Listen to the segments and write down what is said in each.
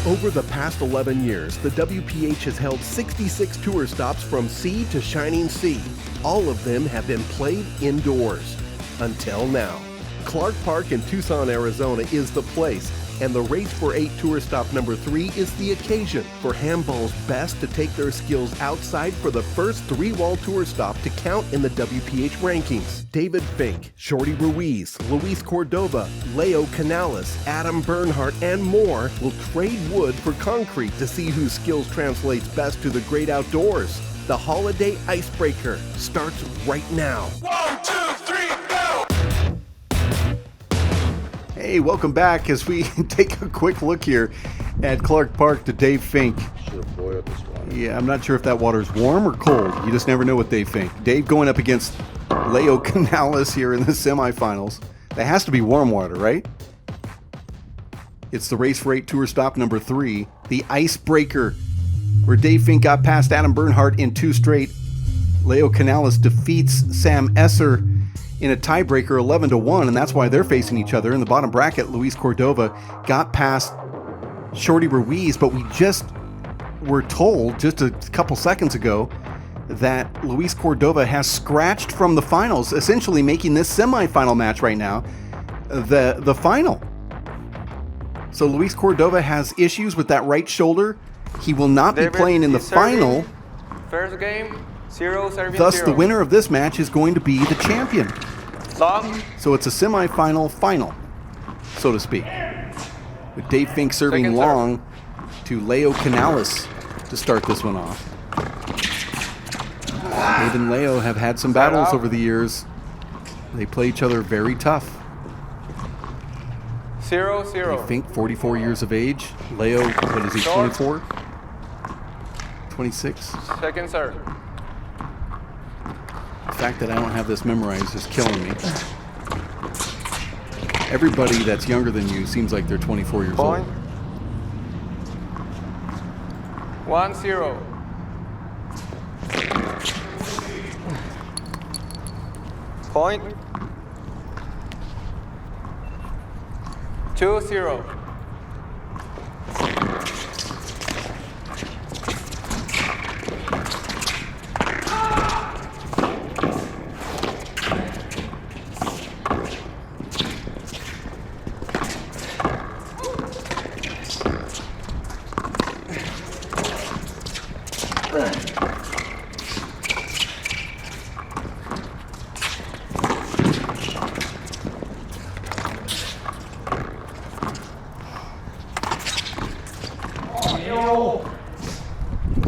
Over the past 11 years, the WPH has held 66 tour stops from sea to shining sea. All of them have been played indoors. Until now. Clark Park in Tucson, Arizona is the place, and the Race for 8 tour stop number 3 is the occasion for handball's best to take their skills outside for the first 3-wall tour stop to count in the WPH rankings. David Fink, Shorty Ruiz, Luis Cordova, Leo Canales, Adam Bernhardt, and more will trade wood for concrete to see whose skills translates best to the great outdoors. The Holiday Icebreaker starts right now. 1, 2, 3, go! Hey, welcome back as we take a quick look here at Clark Park to Dave Fink. Yeah, I'm not sure if that water's warm or cold. You just never know with Dave Fink. Dave going up against Leo Canales here in the semifinals. That has to be warm water, right? It's the Race for 8 tour stop number 3, the Icebreaker, where Dave Fink got past Adam Bernhardt in 2 straight. Leo Canales defeats Sam Esser in a tiebreaker 11-1, and that's why they're facing each other. In the bottom bracket, Luis Cordova got past Shorty Ruiz, but we just were told just a couple seconds ago that Luis Cordova has scratched from the finals, essentially making this semifinal match right now the final. So Luis Cordova has issues with that right shoulder. He will not be playing in the final. First game, 0 serving. Thus, the winner of this match is going to be the champion. Long. So it's a semifinal final, so to speak. With Dave Fink serving Second long to Leo Canales to start this one off. Dave and Leo have had some battles over the years. They play each other very tough. 0-0. Dave Fink, 44 years of age. Leo, what is he, 24? 26? Second serve. The fact that I don't have this memorized is killing me. Everybody that's younger than you seems like they're 24 years Point. old. 1-0. Point. 2-0.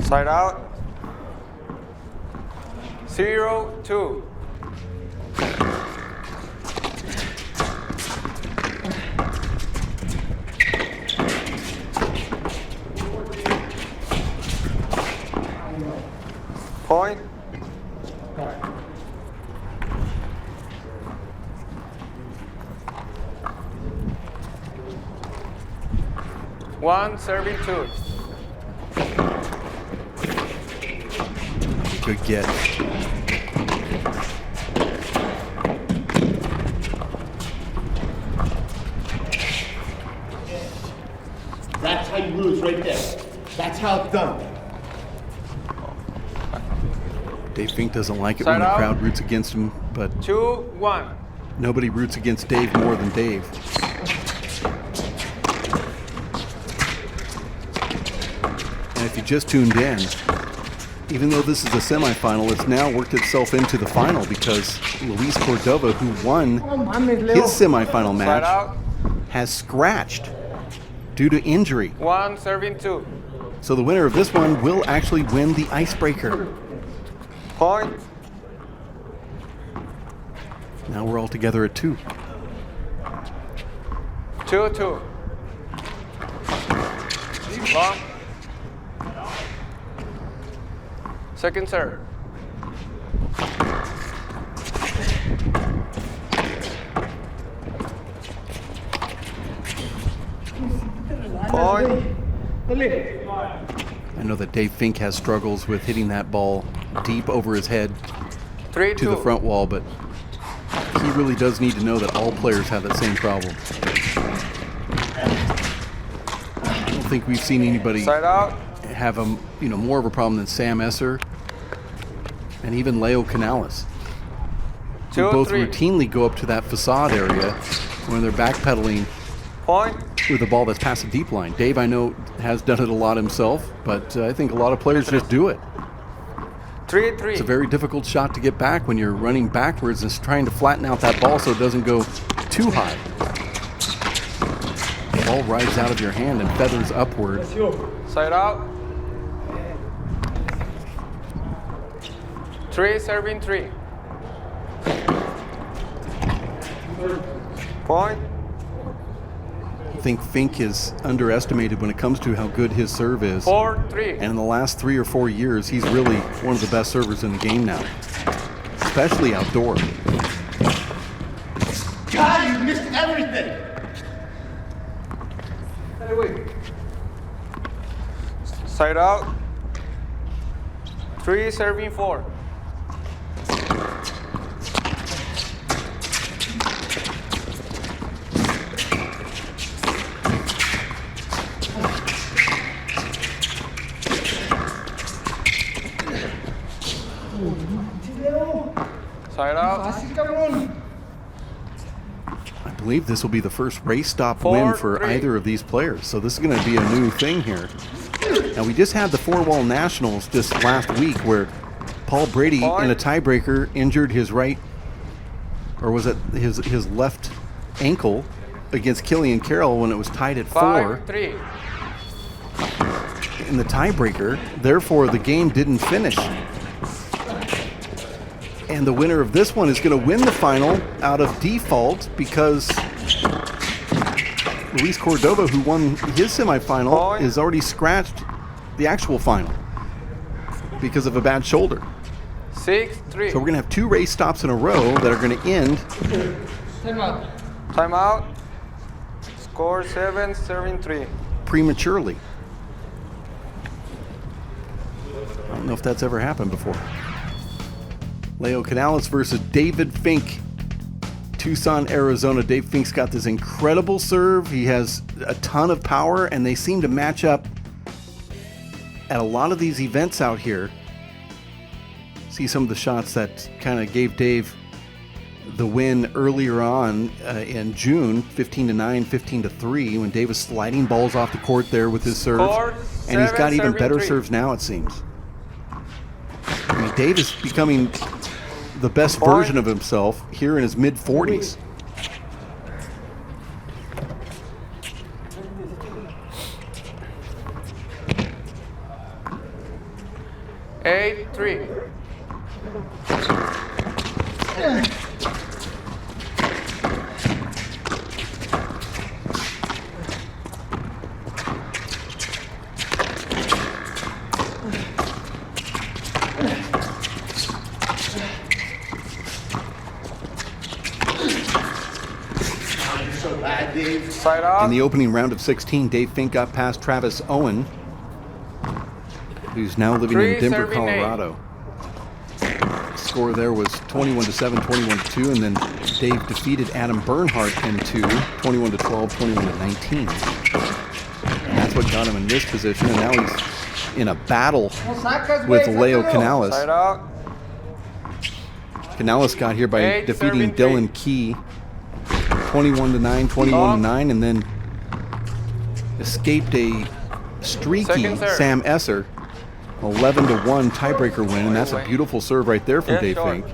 Side out. 0-2. Point. One serving 2. Good get. That's how you lose right there. That's how it's done. Dave Fink doesn't like it Side when the out. crowd roots against him, but 2-1. nobody roots against Dave more than Dave. And if you just tuned in, even though this is a semifinal, it's now worked itself into the final because Luis Cordova, who won his semifinal Side match, out. has scratched due to injury. One serving 2. So the winner of this one will actually win the Icebreaker. Point. Now we're all together at 2. 2-2. Long. Second serve. Point. I know that Dave Fink has struggles with hitting that ball deep over his head 3-2. to the front wall, but he really does need to know that all players have that same problem. I don't think we've seen anybody Side out. have more of a problem than Sam Esser and even Leo Canales, who 2, both 3. routinely go up to that facade area when they're backpedaling Point. with a ball that's past the deep line. Dave, I know, has done it a lot himself, but I think a lot of players just do it. 3, 3. It's a very difficult shot to get back when you're running backwards and trying to flatten out that ball so it doesn't go too high. The ball rides out of your hand and feathers upward. Side out. 3, serving 3. Point. I think Fink is underestimated when it comes to how good his serve is. 4, 3. And in the last 3 or 4 years, he's really one of the best servers in the game now, especially outdoor. God, you missed everything. Side out. 3, serving 4. Side out. I believe this will be the first race stop 4, win for 3. either of these players, so this is going to be a new thing here. Now, we just had the four-wall nationals just last week where Paul Brady in a tiebreaker injured his right, or was it his left ankle against Killian Carroll when it was tied at 4 5, 3. in the tiebreaker. Therefore, the game didn't finish. And the winner of this one is going to win the final out of default because Luis Cordova, who won his semifinal, is already scratched the actual final because of a bad shoulder. 6, 3. So we're going to have 2 race stops in a row that are going to end Time out. Score 7, serving 3. prematurely. I don't know if that's ever happened before. Leo Canales versus David Fink, Tucson, Arizona. Dave Fink's got this incredible serve. He has a ton of power, and they seem to match up at a lot of these events out here. See some of the shots that kind of gave Dave the win earlier on in June, 15-9, 15-3, when Dave was sliding balls off the court there with his serve. And he's got even better serves now, it seems. I mean, Dave is becoming the best version of himself here in his mid-40s. Eight, 3. So bad, Dave. Side out. In the opening round of 16, Dave Fink got past Travis Owen, who's now living in 3, Denver, serving 8. Colorado. Score there was 21-7, 21-2, and then Dave defeated Adam Bernhardt in 2, 21-12, 21-19. And that's what got him in this position, and now he's in a battle with Leo Canales. Side out. Canales got here by 8, defeating serving 3. Dylan Key, 21-9, 21-9, and then escaped a streaky Second serve. Sam Esser, 11-1 tiebreaker win, and that's a beautiful serve right there from Yeah, Dave short. Fink.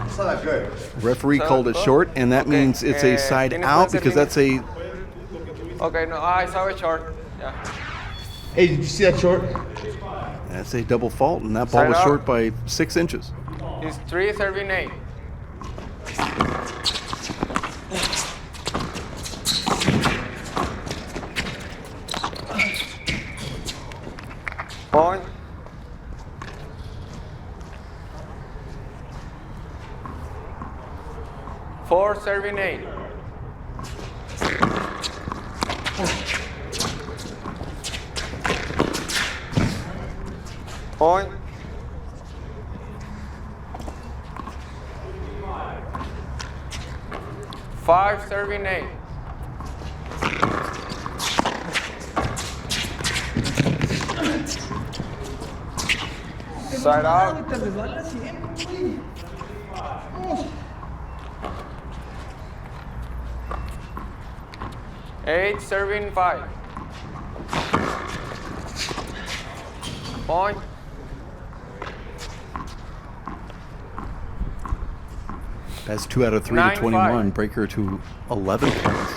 It's not that good. Referee called it short, and that means it's a side out because that's a Okay, no, I saw it short. Yeah. Hey, did you see that short? double fault, and that ball Side was out. short by 6 inches. It's 3, serving 8. Point. Four, serving 8. Point. 5, serving 8. Side out. 8, serving 5. Point. That's 2 out of 3 to 9-5. 21. Breaker to 11 points.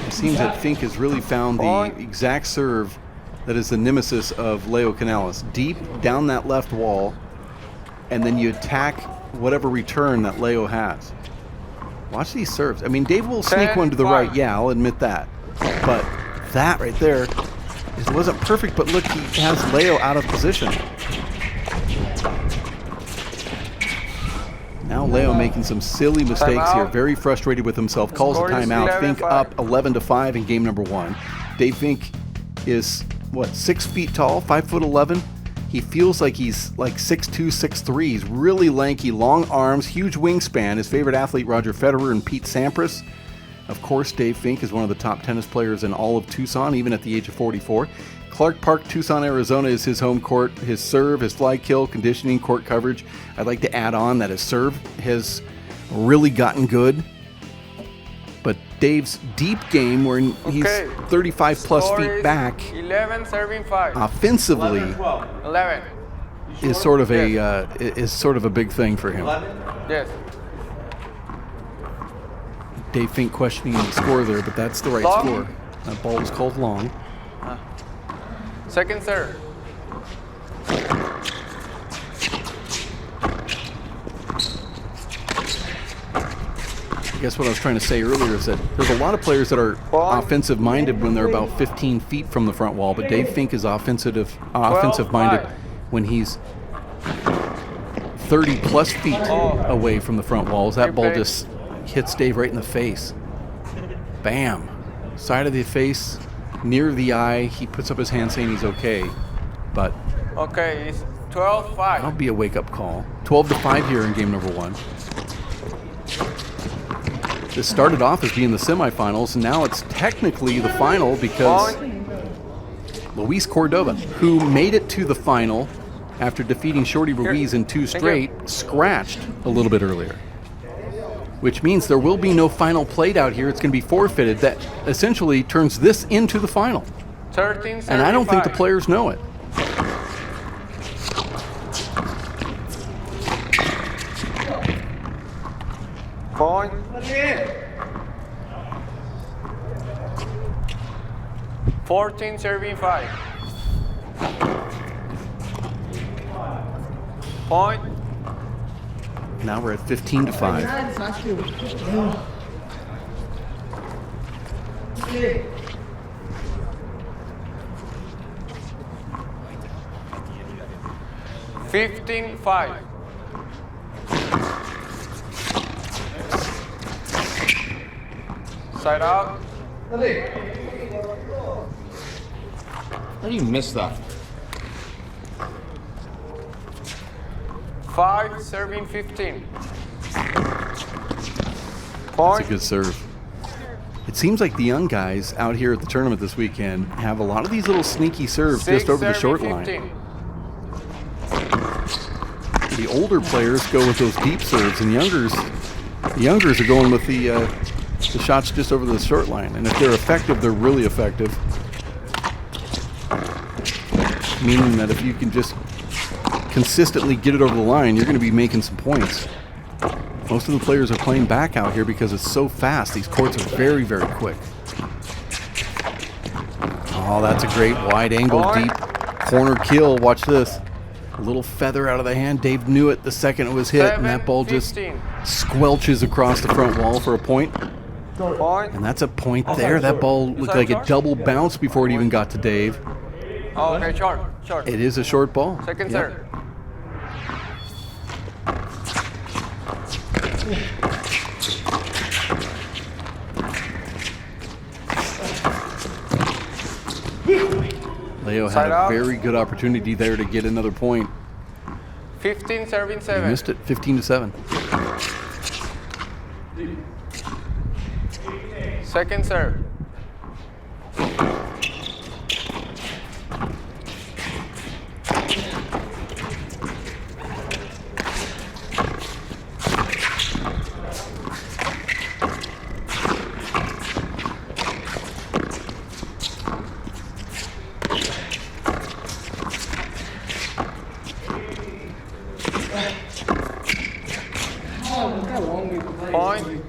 It seems that Fink has really found the exact serve that is the nemesis of Leo Canales. Deep down that left wall, and then you attack whatever return that Leo has. Watch these serves. I mean, Dave will sneak one to the right. Yeah, I'll admit that. But that right there, it wasn't perfect, but look, he has Leo out of position. Now Leo making some silly mistakes here. Very frustrated with himself. Calls a timeout. Fink up 11-5 in game number 1. Dave Fink is, what, 6 feet tall, 5'11". He feels like he's like 6'2", 6'3". He's really lanky, long arms, huge wingspan. His favorite athlete, Roger Federer and Pete Sampras. Of course, Dave Fink is one of the top tennis players in all of Tucson, even at the age of 44. Clark Park, Tucson, Arizona is his home court. His serve, his fly kill, conditioning, court coverage. I'd like to add on that his serve has really gotten good. But Dave's deep game, where he's 35 plus feet back, 11, serving 5. offensively 11. is sort of a big thing for him. Yes. Dave Fink questioning the score there, but that's the right score. That ball was called long. Second serve. I guess what I was trying to say earlier is that there's a lot of players that are offensive minded when they're about 15 feet from the front wall, but Dave Fink is offensive minded when he's 30 plus feet away from the front walls. That ball just hits Dave right in the face. Bam. Side of the face, near the eye. He puts up his hand saying he's okay, but Okay, it's 12-5. that'll be a wake-up call. 12-5 here in game number 1. This started off as being the semifinals, and now it's technically the final because Luis Cordova, who made it to the final after defeating Shorty Ruiz in 2 straight, scratched a little bit earlier. Which means there will be no final played out here. It's going to be forfeited. That essentially turns this into the final. 13, And I don't think the players know it. Point. 14, serving 5. Point. Now we're at 15-5. $15-5. Side out. How do you miss that? 5, serving 15. That's Point. a good serve. It seems like the young guys out here at the tournament this weekend have a lot of these little sneaky serves 6, just over the short serving line. 15. The older players go with those deep serves, and the youngers are going with the shots just over the short line. And if they're effective, they're really effective. Meaning that if you can just consistently get it over the line, you're going to be making some points. Most of the players are playing back out here because it's so fast. These courts are very, very quick. Oh, that's a great wide angle, deep corner kill. Watch this. A little feather out of the hand. Dave knew it the second it was hit, and that ball just 15. squelches across the front wall for a point. Point. And that's a point there. That ball looked like it double bounced before it even got to Dave. Oh, okay, short. It is a short ball. Second Yep. serve. Leo had Side a out. very good opportunity there to get another point. 15, serving He 7. missed it, 15-7. Second serve. Point.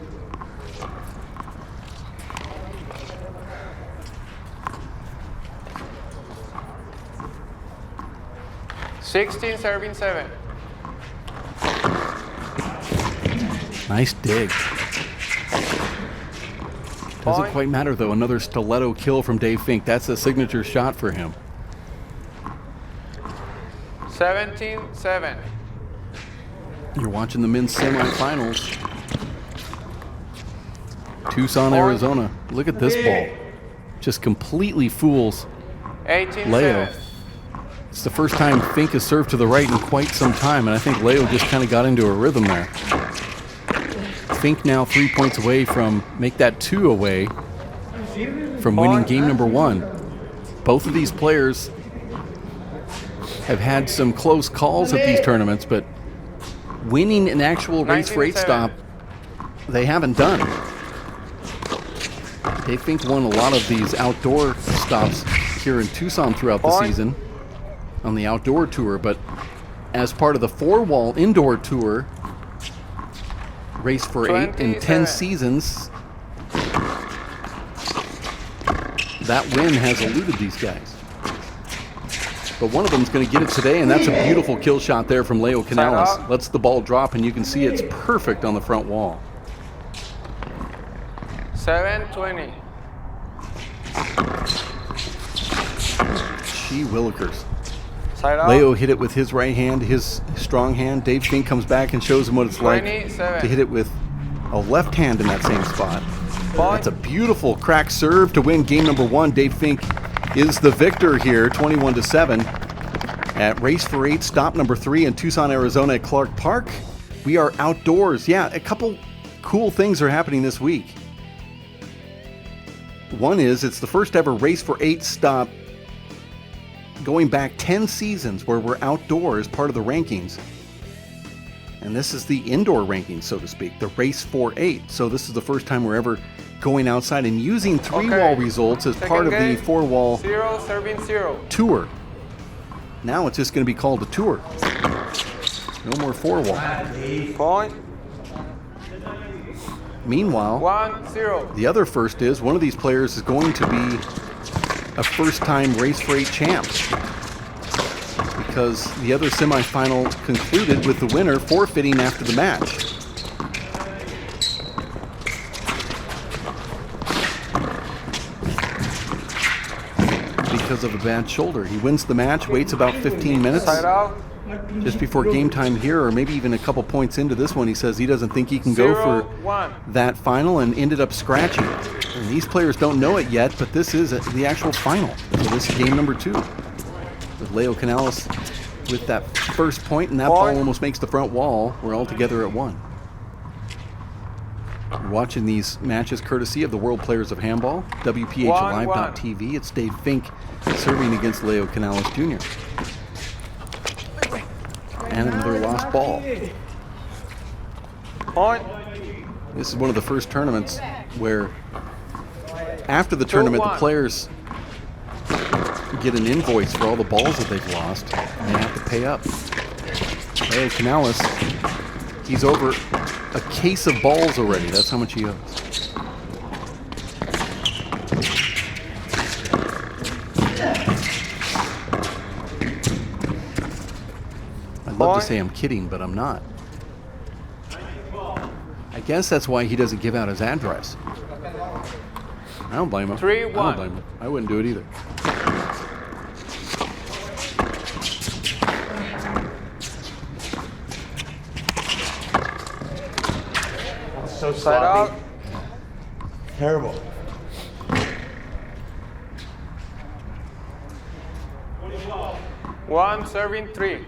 16, serving 7. Nice dig. Doesn't Point. quite matter though. Another stiletto kill from Dave Fink. That's a signature shot for him. 17, 7. You're watching the men's semifinals. Tucson, Point. Arizona. Look at this ball. Just completely fools 18, Leo. 7. It's the first time Fink has served to the right in quite some time, and I think Leo just kind of got into a rhythm there. Fink now 3 points away from, make that 2 away from winning game number 1. Both of these players have had some close calls at these tournaments, but winning an actual race for 8 stop, they haven't done. Dave Fink won a lot of these outdoor stops here in Tucson throughout the season on the outdoor tour, but as part of the 4-wall indoor tour, race for 8 in 10 seasons, that win has eluded these guys. But one of them's going to get it today, and that's a beautiful kill shot there from Leo Canales. Lets the ball drop, and you can see it's perfect on the front wall. 7-20. Gee willikers. Side out. Leo hit it with his right hand, his strong hand. Dave Fink comes back and shows him what it's like 27. to hit it with a left hand in that same spot. That's a beautiful crack serve to win game number 1. Dave Fink is the victor here, 21-7 at race for 8, stop number 3 in Tucson, Arizona at Clark Park. We are outdoors. Yeah, a couple cool things are happening this week. One is it's the first ever race for 8 stop going back 10 seasons where we're outdoors, part of the rankings. And this is the indoor rankings, so to speak, the race for 8. So this is the first time we're ever going outside and using 3-wall results as part of the 4-wall 0, serving 0. tour. Now it's just going to be called a tour. No more 4-wall. Point. Meanwhile, 1-0. the other first is one of these players is going to be a first-time race for 8 champ, because the other semifinal concluded with the winner forfeiting after the match. Because of a bad shoulder. He wins the match, waits about 15 minutes Side out. just before game time here, or maybe even a couple points into this one. He says he doesn't think he can go for 0-1. that final and ended up scratching. And these players don't know it yet, but this is the actual final. So this is game number 2. With Leo Canales with that first point, and that ball almost makes the front wall. We're all together at 1. You're watching these matches courtesy of the World Players of Handball, WPH Live.tv. It's Dave Fink serving against Leo Canales Jr. And another lost ball. Point. This is one of the first tournaments where after the tournament, the players get an invoice for all the balls that they've lost, and they have to pay up. Leo Canales, he's over a case of balls already. That's how much he owes. I'd love to say I'm kidding, but I'm not. I guess that's why he doesn't give out his address. I don't blame him. 3-1. I don't blame him. I wouldn't do it either. So Side out. sloppy. Terrible. One, serving 3.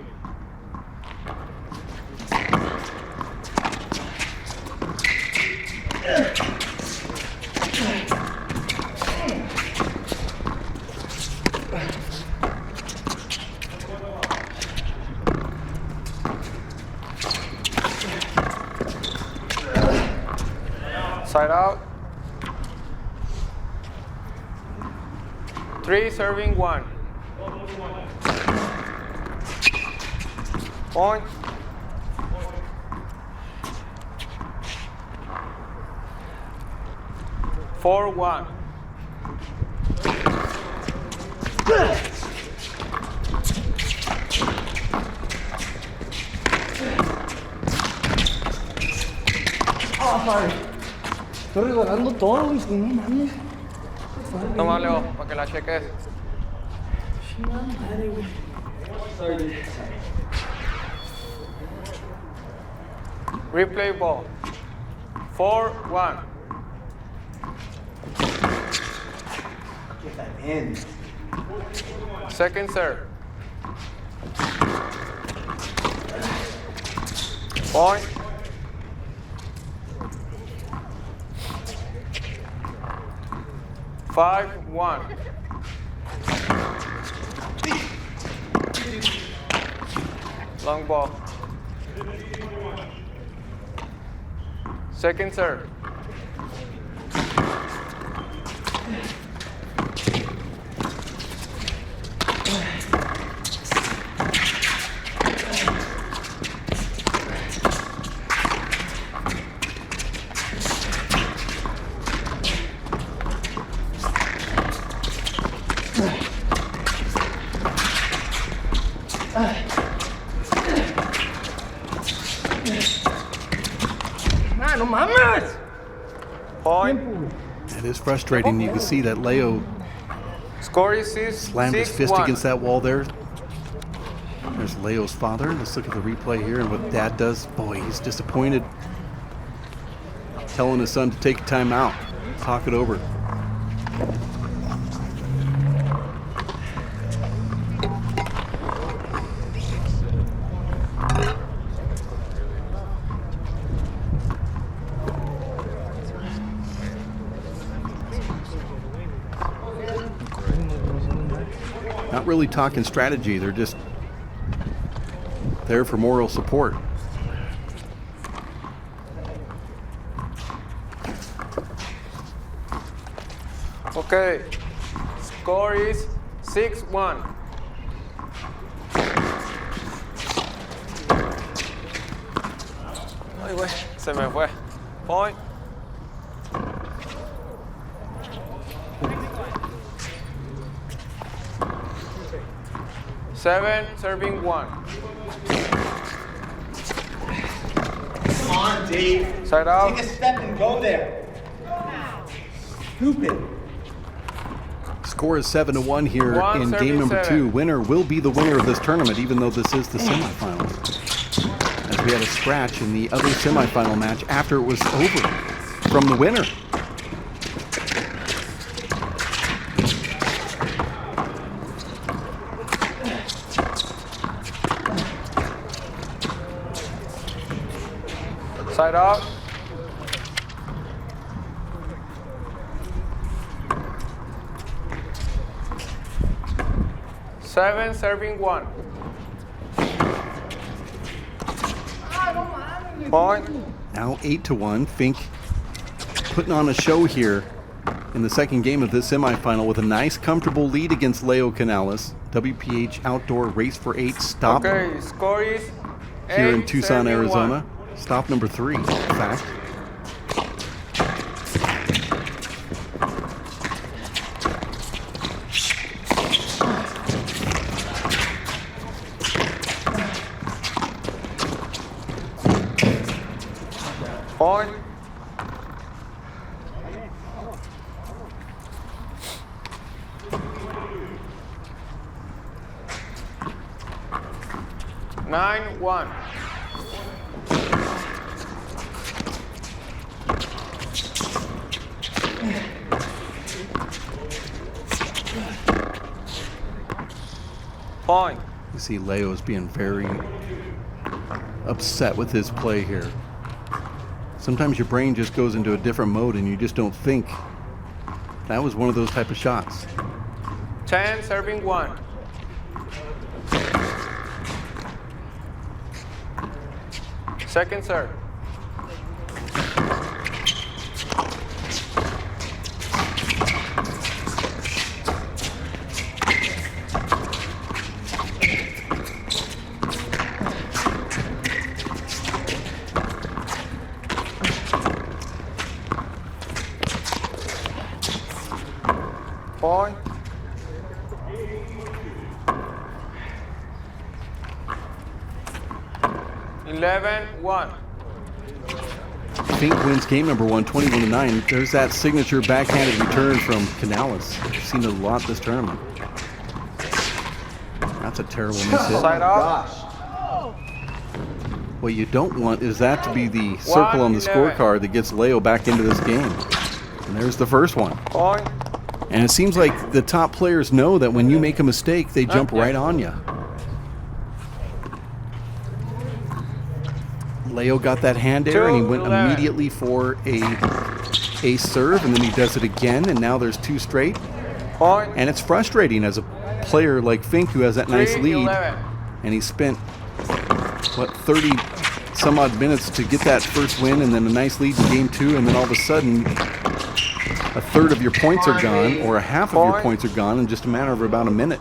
Side out. 3, serving 1. Point. 4-1. Estoy regalando todo, güey, si no mames. Toma, Leo, para que la cheques. Chingada madre, güey. Replay ball. 4-1. Get that in. Second serve. Point. Five, 1. Long ball. Second serve. Ah, no mames. Point. It is frustrating. You can see that Leo Score is slammed his fist 6-1. against that wall there. There's Leo's father. Let's look at the replay here and what Dad does. Boy, he's disappointed. Telling his son to take time out, talk it over. Not really talking strategy. They're just there for moral support. Okay. Score is 6-1. Ay, güey, se me fue. Point. Seven, serving 1. Come on, Dave. Side out. Take a step and go there. Stupid. Score is 7-1 here in game number 2. 177. Winner will be the winner of this tournament, even though this is the semifinals. As we had a scratch in the other semifinal match after it was over from the winner. Side out. Seven, serving 1. Point. Now 8-1. Fink putting on a show here in the second game of this semifinal with a nice, comfortable lead against Leo Canales. WPH Outdoor Race for 8 stop Okay, score is here in 8, Tucson, serving Arizona. 1. Stop number 3, in fact. Point. Nine, 1. Point. You see Leo is being very upset with his play here. Sometimes your brain just goes into a different mode and you just don't think. That was one of those type of shots. 10, serving 1. Second serve. Point. (11-1). Fink wins game number 1, 21-9. There's that signature backhanded return from Canales. I've seen it a lot this tournament. That's a terrible miss hit. Side out. What you don't want is that to be the circle on the 1-11. scorecard that gets Leo back into this game. And there's the first one. Point. And it seems like the top players know that when you make a mistake, they jump right on you. Leo got that hand air and he went 2-11. immediately for a ace serve, and then he does it again, and now there's 2 straight. Point. And it's frustrating as a player like Fink, who has that nice lead, 3-11. and he spent, what, 30 some odd minutes to get that first win, and then a nice lead in game 2, and then all of a sudden a third of your points are gone, or a half of your points are gone in just a matter of about a minute.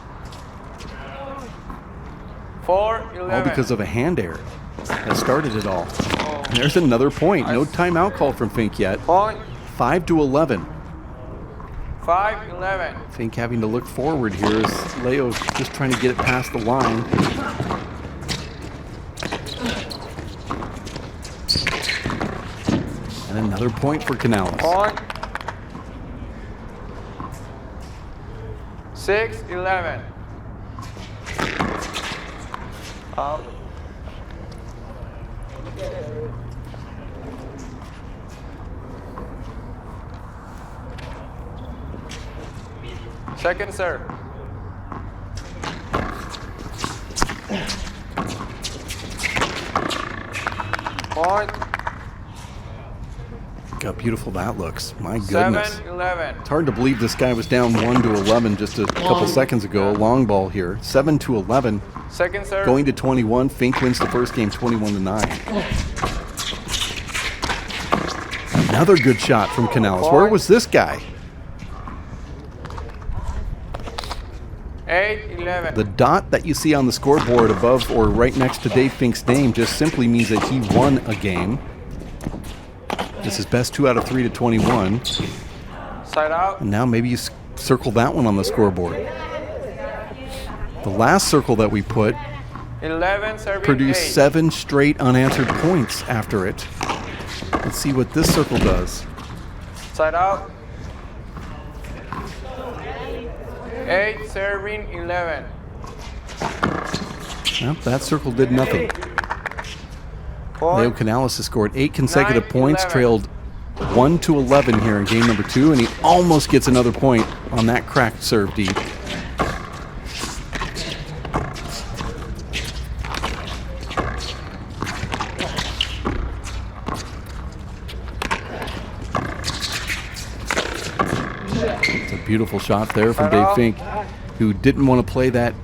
4-11. All because of a hand air that started it all. And there's another point. No timeout called from Fink yet. Point. 5-11. 5-11. Fink having to look forward here as Leo just trying to get it past the line. And another point for Canales. Point. 6-11. Out. Second serve. Point. Look how beautiful that looks. My goodness. 7-11. It's hard to believe this guy was down 1-11 just a couple seconds ago. Long ball here. 7-11. Second serve. Going to 21. Fink wins the first game 21-9. Another good shot from Canales. Where was this guy? 8-11. The dot that you see on the scoreboard above or right next to Dave Fink's name just simply means that he won a game. This is best 2 out of 3 to 21. Side out. And now maybe you circle that one on the scoreboard. The last circle that we put 11 serving. produced 8. 7 straight unanswered points after it. Let's see what this circle does. Side out. 8 serving 11. Well, that circle did nothing. Leo Point. Canales has scored 8 consecutive 9-11. points, trailed 1-11 here in game number 2, and he almost gets another point on that cracked serve deep. It's a beautiful shot there from Dave Fink, who didn't want to play that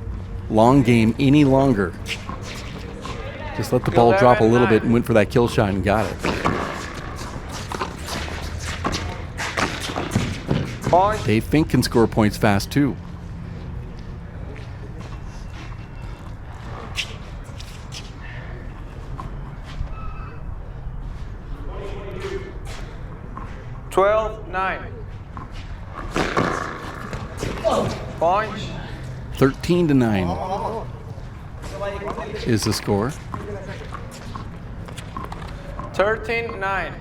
long game any longer. Just let the ball drop a little bit and went for that kill shot and got it. Point. Dave Fink can score points fast too. (12-9). Point. 13-9 is the score. 13-9.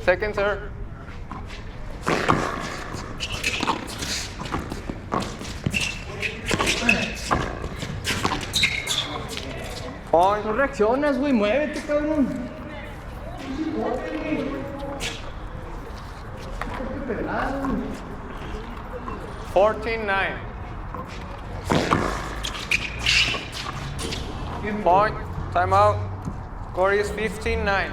Second serve. Point. No reaccionas, güey. Muévete, cabrón. 14-9. Point. Timeout. Score is 15-9.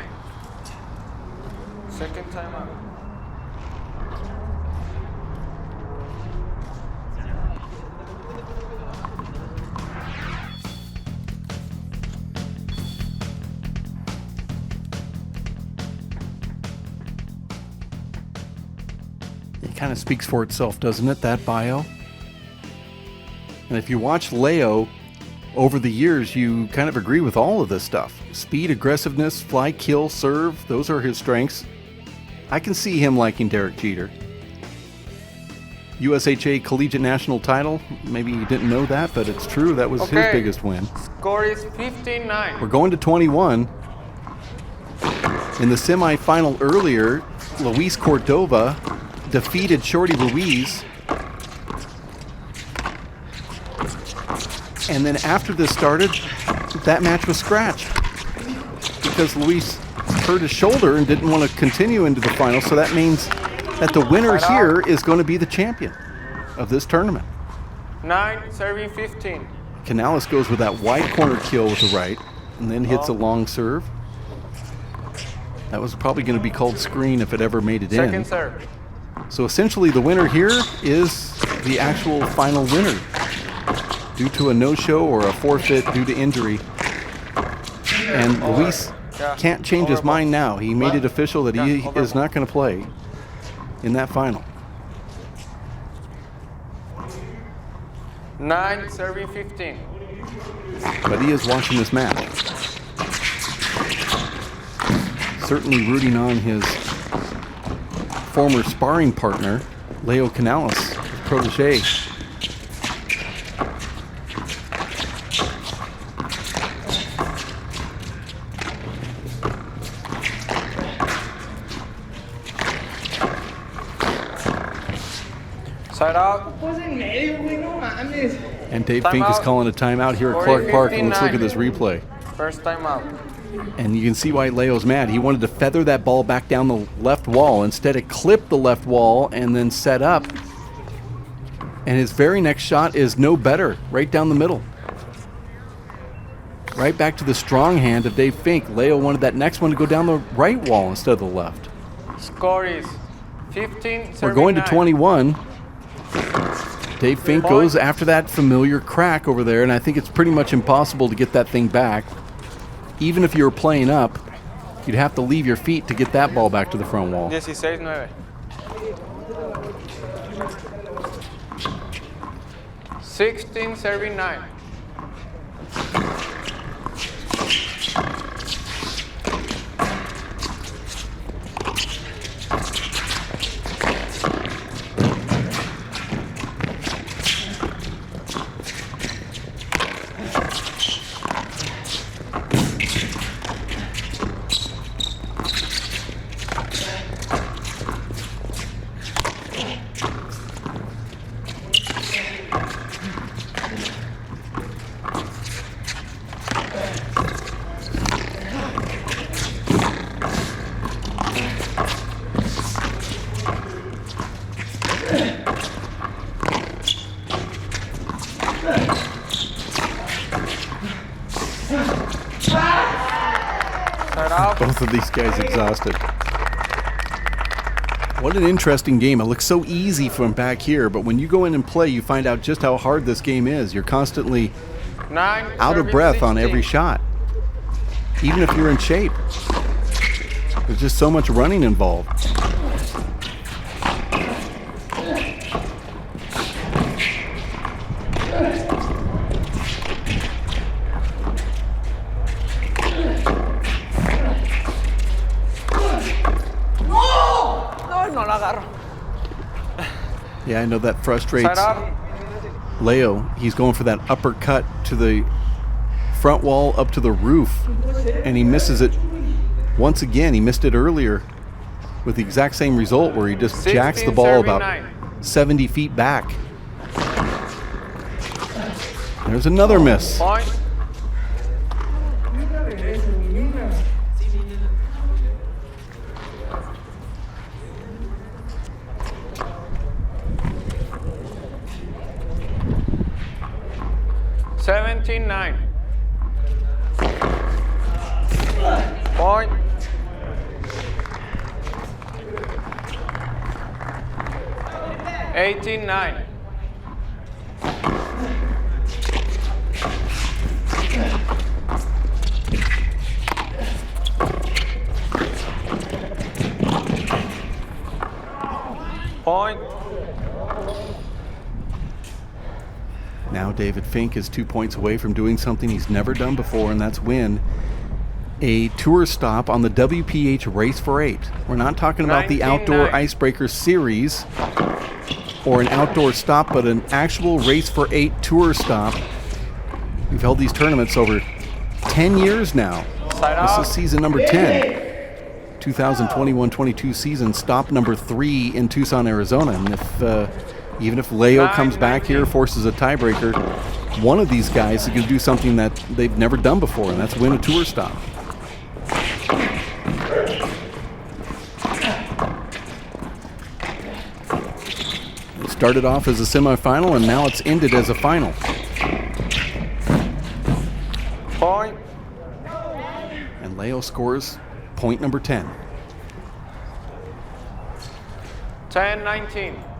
Second timeout. It kind of speaks for itself, doesn't it, that bio? And if you watch Leo over the years, you kind of agree with all of this stuff. Speed, aggressiveness, fly, kill, serve, those are his strengths. I can see him liking Derek Jeter. USHA Collegiate National title. Maybe you didn't know that, but it's true. That was his biggest win. Score is 15-9. We're going to 21. In the semifinal earlier, Luis Cordova defeated Shorty Ruiz. And then after this started, that match was scratched because Luis hurt his shoulder and didn't want to continue into the final. So that means that the winner here is going to be the champion of this tournament. 9, serving 15. Canales goes with that wide corner kill with the right and then hits a long serve. That was probably going to be called screen if it ever made it in. Second serve. So essentially the winner here is the actual final winner due to a no-show or a forfeit due to injury. And Luis can't change his mind now. He made it official that he is not going to play in that final. 9, serving 15. But he is watching this match. Certainly rooting on his former sparring partner, Leo Canales, his protege. Side out. Pues en medio, güey, no mames. And Dave Fink is calling a timeout here at Clark Park, and let's look at this replay. First time out. And you can see why Leo's mad. He wanted to feather that ball back down the left wall. Instead, it clipped the left wall and then set up. And his very next shot is no better, right down the middle. Right back to the strong hand of Dave Fink. Leo wanted that next one to go down the right wall instead of the left. Score is 15, We're going to 9. 21. Dave Fink goes after that familiar crack over there, and I think it's pretty much impossible to get that thing back. Even if you were playing up, you'd have to leave your feet to get that ball back to the front wall. 16-9. 16, serving 9. Both of these guys exhausted. What an interesting game. It looks so easy from back here, but when you go in and play, you find out just how hard this game is. You're constantly 9, out of breath on 16. every shot, even if you're in shape. There's just so much running involved. Yeah, I know that frustrates Side up. Leo. He's going for that uppercut to the front wall up to the roof, and he misses it once again. He missed it earlier with the exact same result where he just 16, jacks the ball serving about 9. 70 feet back. There's another miss. Point. $17-9. Point. $18-9. Point. Now David Fink is 2 points away from doing something he's never done before, and that's win a tour stop on the WPH Race for 8. We're not talking about the Outdoor Icebreaker Series or an outdoor stop, but an actual Race for 8 tour stop. We've held these tournaments over 10 years now. This is season number 10. 2021-22 season, stop number 3 in Tucson, Arizona. And even if Leo comes back here, forces a tiebreaker, one of these guys is going to do something that they've never done before, and that's win a tour stop. It started off as a semifinal, and now it's ended as a final. Point. And Leo scores point number 10. 10-19.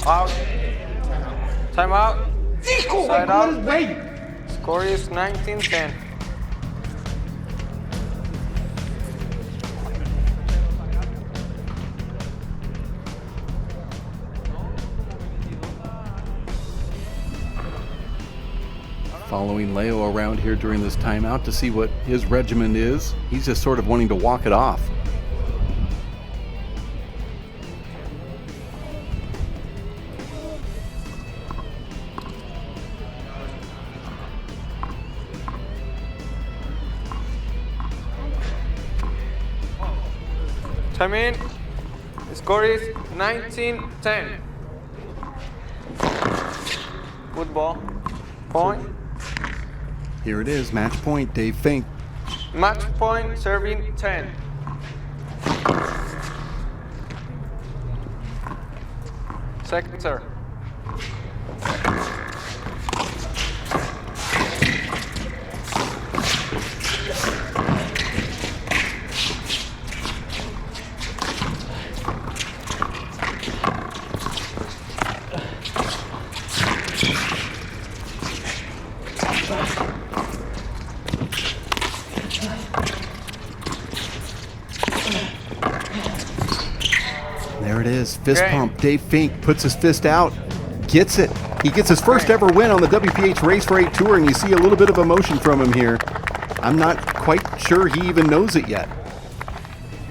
Out. Time out. Side out. Score is 19-10. Following Leo around here during this timeout to see what his regimen is. He's just sort of wanting to walk it off. Time in. The score is 19-10. Good ball. Point. Here it is, match point, Dave Fink. Match point, serving 10. Second serve. There it is, fist pump. Dave Fink puts his fist out, gets it. He gets his first ever win on the WPH Race for 8 Tour, and you see a little bit of emotion from him here. I'm not quite sure he even knows it yet.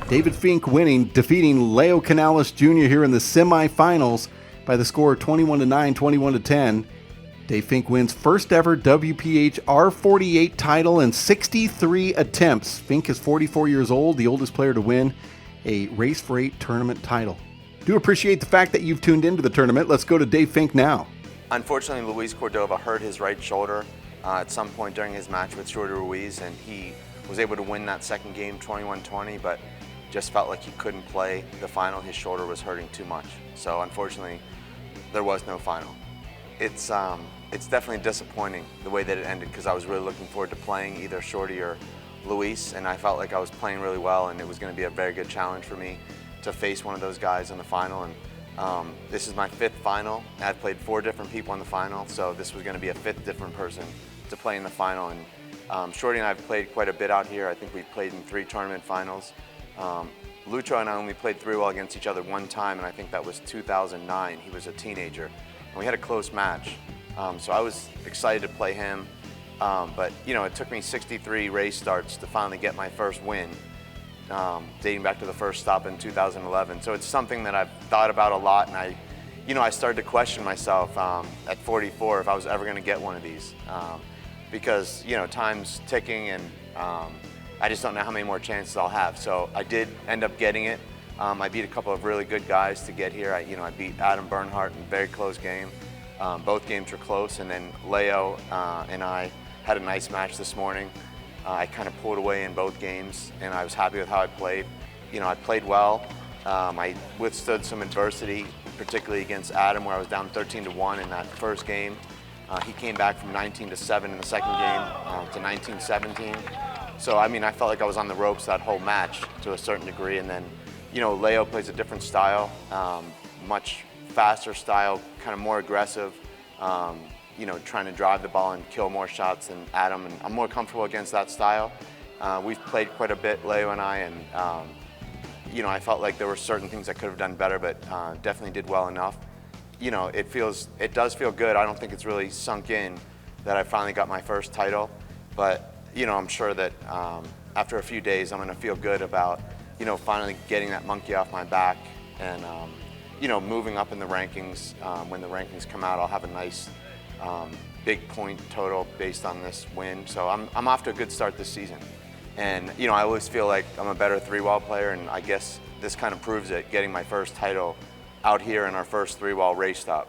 David Fink winning, defeating Leo Canales Jr. here in the semifinals by the score of 21-9, 21-10. Dave Fink wins first ever WPH R48 title in 63 attempts. Fink is 44 years old, the oldest player to win a Race for 8 tournament title. Do appreciate the fact that you've tuned into the tournament. Let's go to Dave Fink now. Unfortunately, Luis Cordova hurt his right shoulder at some point during his match with Shorty Ruiz, and he was able to win that second game 21-20, but just felt like he couldn't play the final. His shoulder was hurting too much. So unfortunately, there was no final. It's definitely disappointing the way that it ended, because I was really looking forward to playing either Shorty or Luis, and I felt like I was playing really well, and it was going to be a very good challenge for me to face one of those guys in the final. And this is my 5th final. I've played 4 different people in the final, so this was going to be a 5th different person to play in the final. And Shorty and I have played quite a bit out here. I think we've played in 3 tournament finals. Lucho and I only played 3 well against each other one time, and I think that was 2009. He was a teenager, and we had a close match. So I was excited to play him, but you know, it took me 63 race starts to finally get my first win, dating back to the first stop in 2011. So it's something that I've thought about a lot, and I started to question myself at 44 if I was ever going to get one of these, because time's ticking, and I just don't know how many more chances I'll have. So I did end up getting it. I beat a couple of really good guys to get here. I beat Adam Bernhardt in a very close game. Both games were close, and then Leo and I had a nice match this morning. I kind of pulled away in both games, and I was happy with how I played. I played well. I withstood some adversity, particularly against Adam, where I was down 13-1 in that first game. He came back from 19-7 in the second game to 19-17. So, I felt like I was on the ropes that whole match to a certain degree. And then, Leo plays a different style, much faster style, kind of more aggressive, you know, trying to drive the ball and kill more shots than Adam, and I'm more comfortable against that style. We've played quite a bit, Leo and I, and you know, I felt like there were certain things I could have done better, but definitely did well enough. You know, it does feel good. I don't think it's really sunk in that I finally got my first title, but you know, I'm sure that after a few days, I'm going to feel good about, you know, finally getting that monkey off my back and you know, moving up in the rankings. When the rankings come out, I'll have a nice big point total based on this win. So I'm off to a good start this season. And you know, I always feel like I'm a better three-wall player, and I guess this kind of proves it, getting my first title out here in our first three-wall race stop.